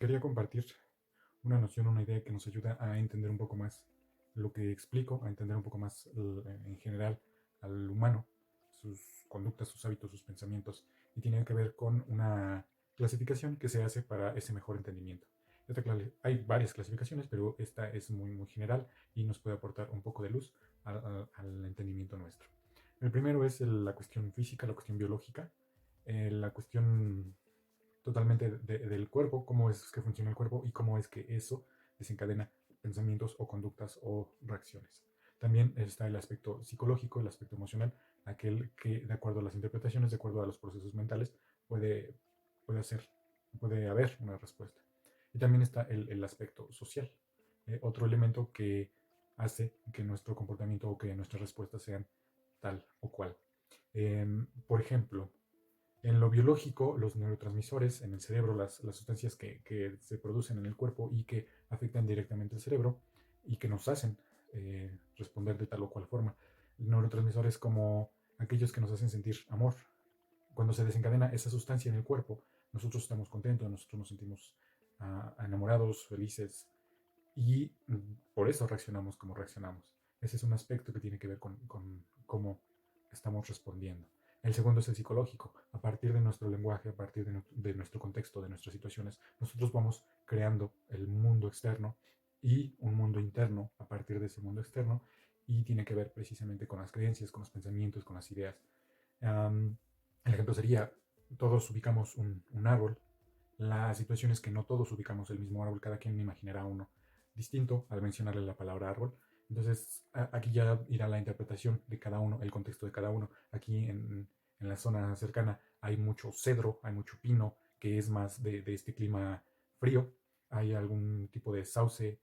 Quería compartir una noción, una idea que nos ayuda a entender un poco más lo que explico, a entender un poco más en general al humano, sus conductas, sus hábitos, sus pensamientos, y tiene que ver con una clasificación que se hace para ese mejor entendimiento. Hay varias clasificaciones, pero esta es muy general y nos puede aportar un poco de luz al entendimiento nuestro. El primero es la cuestión física, la cuestión biológica, la cuestión totalmente del cuerpo, cómo es que funciona el cuerpo y cómo es que eso desencadena pensamientos o conductas o reacciones. También está el aspecto psicológico, el aspecto emocional, aquel que de acuerdo a las interpretaciones, de acuerdo a los procesos mentales, puede, puede, hacer, puede haber una respuesta. Y también está el aspecto social, otro elemento que hace que nuestro comportamiento o que nuestras respuestas sean tal o cual. Por ejemplo, en lo biológico, los neurotransmisores en el cerebro, las sustancias que se producen en el cuerpo y que afectan directamente al cerebro y que nos hacen responder de tal o cual forma. Neurotransmisores como aquellos que nos hacen sentir amor. Cuando se desencadena esa sustancia en el cuerpo, nosotros estamos contentos, nosotros nos sentimos enamorados, felices y por eso reaccionamos como reaccionamos. Ese es un aspecto que tiene que ver con cómo estamos respondiendo. El segundo es el psicológico. A partir de nuestro lenguaje, a partir de nuestro contexto, de nuestras situaciones, nosotros vamos creando el mundo externo y un mundo interno a partir de ese mundo externo y tiene que ver precisamente con las creencias, con los pensamientos, con las ideas. El ejemplo sería, todos ubicamos un árbol. La situación es que no todos ubicamos el mismo árbol, cada quien imaginará uno distinto al mencionarle la palabra árbol. Entonces, aquí ya irá la interpretación de cada uno, el contexto de cada uno. Aquí en la zona cercana hay mucho cedro, hay mucho pino, que es más de este clima frío. Hay algún tipo de sauce,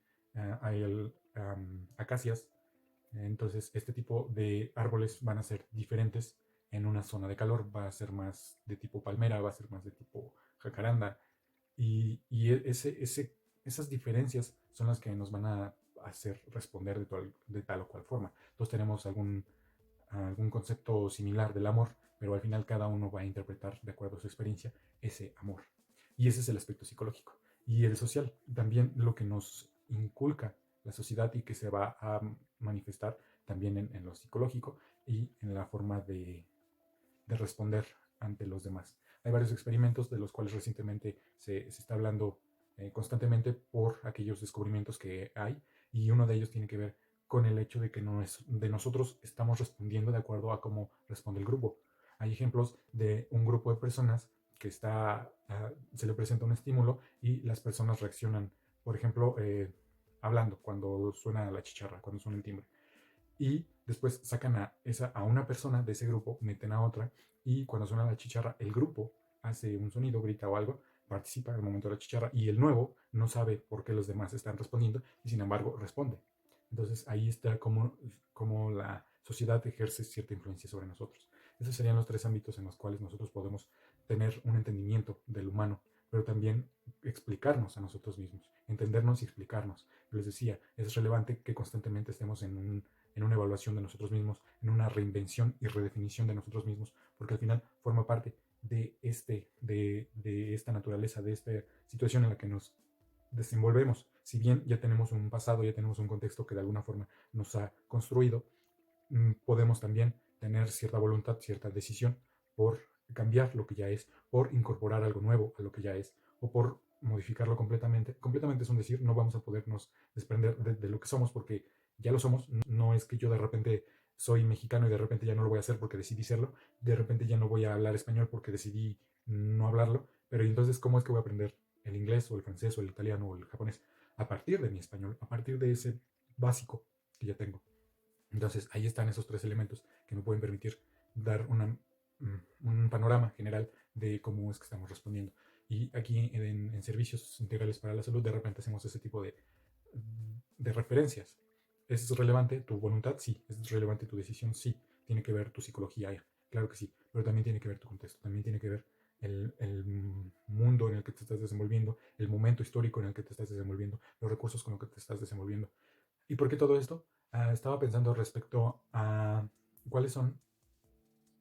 hay acacias. Entonces, este tipo de árboles van a ser diferentes en una zona de calor. Va a ser más de tipo palmera, va a ser más de tipo jacaranda. Esas diferencias son las que nos van a hacer responder de tal o cual forma. Todos tenemos algún concepto similar del amor, pero al final cada uno va a interpretar de acuerdo a su experiencia ese amor. Y ese es el aspecto psicológico. Y el social, también lo que nos inculca la sociedad y que se va a manifestar también en lo psicológico y en la forma de responder ante los demás. Hay varios experimentos de los cuales recientemente se está hablando constantemente por aquellos descubrimientos que hay y uno de ellos tiene que ver con el hecho de que de nosotros estamos respondiendo de acuerdo a cómo responde el grupo. Hay ejemplos de un grupo de personas que se le presenta un estímulo y las personas reaccionan, por ejemplo, hablando cuando suena la chicharra, cuando suena el timbre y después sacan a una persona de ese grupo, meten a otra y cuando suena la chicharra, el grupo hace un sonido, grita o algo, participa en el momento de la chicharra y el nuevo no sabe por qué los demás están respondiendo y sin embargo responde. Entonces ahí está como la sociedad ejerce cierta influencia sobre nosotros. Esos serían los tres ámbitos en los cuales nosotros podemos tener un entendimiento del humano, pero también explicarnos a nosotros mismos, entendernos y explicarnos. Les decía, es relevante que constantemente estemos en una evaluación de nosotros mismos, en una reinvención y redefinición de nosotros mismos, porque al final forma parte de esta naturaleza, de esta situación en la que nos desenvolvemos. Si bien ya tenemos un pasado, ya tenemos un contexto que de alguna forma nos ha construido, podemos también tener cierta voluntad, cierta decisión por cambiar lo que ya es, por incorporar algo nuevo a lo que ya es, o por modificarlo completamente. Completamente es un decir, no vamos a podernos desprender de lo que somos porque ya lo somos. No es que yo de repente soy mexicano y de repente ya no lo voy a hacer porque decidí serlo, de repente ya no voy a hablar español porque decidí no hablarlo, pero entonces, ¿cómo es que voy a aprender el inglés o el francés o el italiano o el japonés? A partir de mi español, a partir de ese básico que ya tengo. Entonces, ahí están esos tres elementos que me pueden permitir dar un panorama general de cómo es que estamos respondiendo. Y aquí en servicios integrales para la salud, de repente hacemos ese tipo de referencias. ¿Es relevante tu voluntad? Sí. ¿Es relevante tu decisión? Sí. Tiene que ver tu psicología, claro que sí. Pero también tiene que ver tu contexto, también tiene que ver el mundo en el que te estás desenvolviendo, el momento histórico en el que te estás desenvolviendo, los recursos con los que te estás desenvolviendo. ¿Y por qué todo esto? Estaba pensando respecto a cuáles son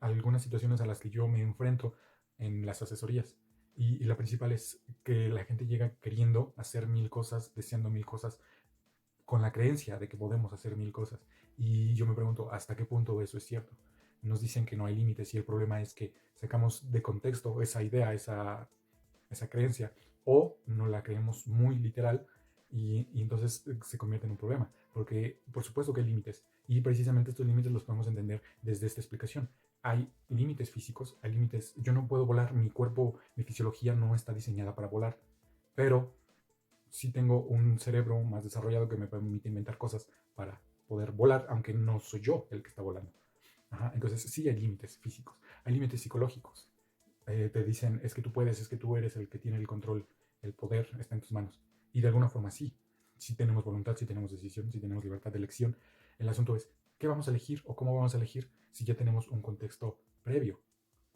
algunas situaciones a las que yo me enfrento en las asesorías. Y la principal es que la gente llega queriendo hacer mil cosas, deseando mil cosas, con la creencia de que podemos hacer mil cosas. Y yo me pregunto, ¿hasta qué punto eso es cierto? Nos dicen que no hay límites y el problema es que sacamos de contexto esa idea, esa creencia, o no la creemos muy literal y entonces se convierte en un problema, porque por supuesto que hay límites y precisamente estos límites los podemos entender desde esta explicación. Hay límites físicos, hay límites, yo no puedo volar, mi cuerpo, mi fisiología no está diseñada para volar, pero sí tengo un cerebro más desarrollado que me permite inventar cosas para poder volar, aunque no soy yo el que está volando. Ajá, entonces sí hay límites físicos, hay límites psicológicos. Te dicen, es que tú puedes, es que tú eres el que tiene el control, el poder está en tus manos. Y de alguna forma sí, sí tenemos voluntad, sí tenemos decisión, sí tenemos libertad de elección. El asunto es, ¿qué vamos a elegir o cómo vamos a elegir si ya tenemos un contexto previo?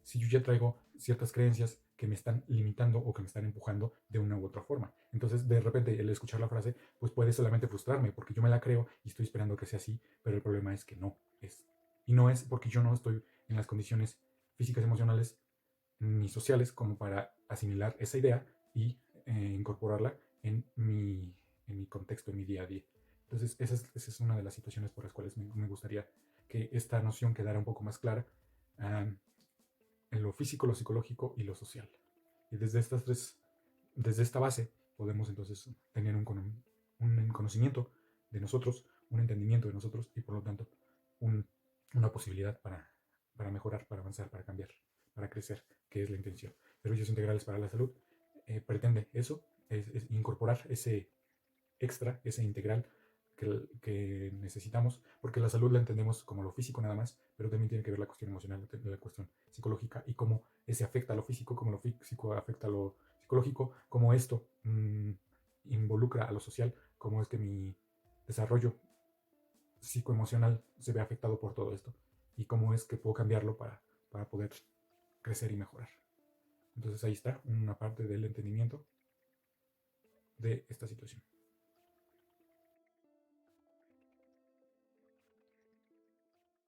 Si yo ya traigo ciertas creencias que me están limitando o que me están empujando de una u otra forma. Entonces, de repente, el escuchar la frase, pues puede solamente frustrarme, porque yo me la creo y estoy esperando que sea así, pero el problema es que no es. Y no es porque yo no estoy en las condiciones físicas, emocionales ni sociales como para asimilar esa idea y incorporarla en mi contexto, en mi día a día. Entonces, esa es una de las situaciones por las cuales me gustaría que esta noción quedara un poco más clara um, en lo físico, lo psicológico y lo social. Y desde esta base, podemos entonces tener un conocimiento de nosotros, un entendimiento de nosotros y por lo tanto un, una posibilidad para mejorar, para avanzar, para cambiar, para crecer, que es la intención. Servicios integrales para la salud pretende eso, es incorporar ese extra, ese integral que necesitamos, porque la salud la entendemos como lo físico nada más, pero también tiene que ver la cuestión emocional, la cuestión psicológica y cómo ese afecta a lo físico, cómo lo físico afecta a lo psicológico, cómo esto involucra a lo social, cómo es que mi desarrollo psicoemocional se ve afectado por todo esto y cómo es que puedo cambiarlo para poder crecer y mejorar. Entonces ahí está una parte del entendimiento de esta situación.